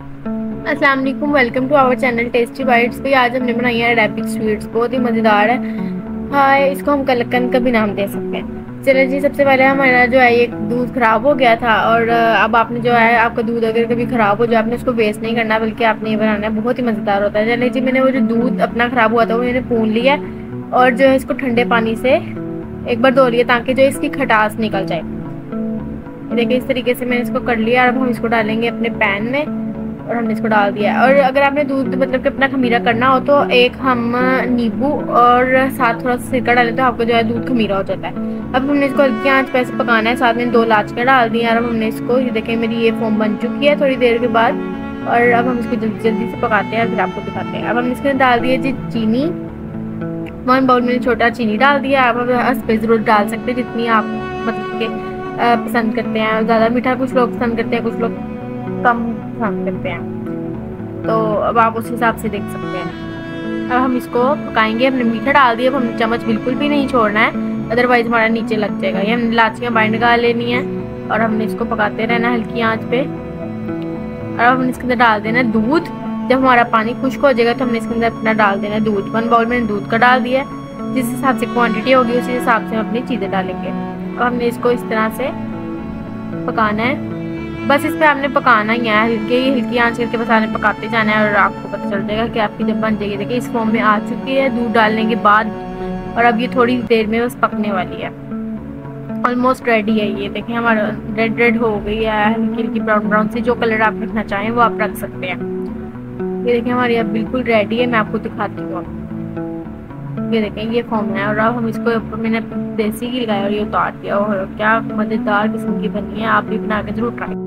अस्सलाम वालेकुम, welcome to our channel tasty bites. भी आज हमने बनाई है अरेबिक स्वीट्स, बहुत ही मज़ेदार है। हाय, इसको हम कलकंद का भी नाम दे सकते हैं। चलो जी, सबसे पहले हमारा जो है ये दूध ख़राब हो गया था, और अब आपने जो है आपका दूध अगर कभी ख़राब हो जाए, आपने उसको वेस्ट नहीं करना, बल्कि आपने ये बनाना है, बहुत ही मज़ेदार होता है। चलिए जी, मैंने वो जो दूध अपना ख़राब हुआ था वो मैंने पून लिया और जो है इसको ठंडे पानी से एक बार धो लिया, ताकि जो इसकी खटास निकल जाए। देखिए, इस तरीके से मैंने इसको कर लिया। अब हम इसको डालेंगे अपने पैन में और हमने इसको डाल दिया। और अगर आपने दूध मतलब कि अपना खमीरा करना हो तो एक हम नींबू और साथ थोड़ा सा सिरका डालें तो आपका जो है दूध खमीरा हो जाता है। अब हमने इसको हल्की आंच पे ऐसे पकाना है। साथ में 2 इलायचियाँ डाल दी और अब हमने इसको, ये देखें मेरी ये फोम बन चुकी है थोड़ी देर के बाद। और अब हम इसको जल्दी जल्दी से पकाते हैं और फिर आपको दिखाते हैं। अब हमने इसके अंदर डाल दिए जी चीनी। 1 बाउल मैंने छोटा चीनी डाल दिया। आप हंस पे ज़रूर डाल सकते हैं जितनी आप मतलब के पसंद करते हैं। ज़्यादा मीठा कुछ लोग पसंद करते हैं, कुछ लोग कम पसंद करते हैं, तो अब आप उस हिसाब से देख सकते हैं। अब हम इसको पकाएंगे। हमने मीठा डाल दिया। अब हमने चम्मच बिल्कुल भी नहीं छोड़ना है, अदरवाइज हमारा नीचे लग जाएगा। ये हमने इलायचियाँ बाइंड कर लेनी है और हमने इसको पकाते रहना हल्की आंच पे। और अब हमने इसके अंदर डाल देना दूध। जब हमारा पानी खुश्क हो जाएगा तो हमने इसके अंदर अपना डाल देना दूध। 1 बाउल मैंने दूध का डाल दिया। जिस हिसाब से क्वांटिटी होगी उसी हिसाब से हम अपनी चीज़ें डालेंगे। अब हमने इसको इस तरह से पकाना है। बस इस पे आपने पकाना ही है, हल्की आंच करके बस आपने पकाते जाना है और आपको पता चल जाएगा कि आपकी जब बन जाएगी। देखिए, इस फॉर्म में आ चुकी है दूध डालने के बाद, और अब ये थोड़ी देर में बस पकने वाली है। ऑलमोस्ट रेडी है ये। देखें, हमारा रेड रेड हो गई है, हल्की हल्की ब्राउन ब्राउन सी। जो कलर आप रखना चाहें वो आप रख सकते हैं। ये देखें, हमारी अब बिल्कुल रेडी है। मैं आपको दिखाती हूँ। ये देखें, ये फॉर्म है। और अब हम इसको ऊपर मैंने देसी घी लगाया और ये उतार दिया, और क्या मज़ेदार किस्म की बनी है। आप भी बना के जरूर ट्राई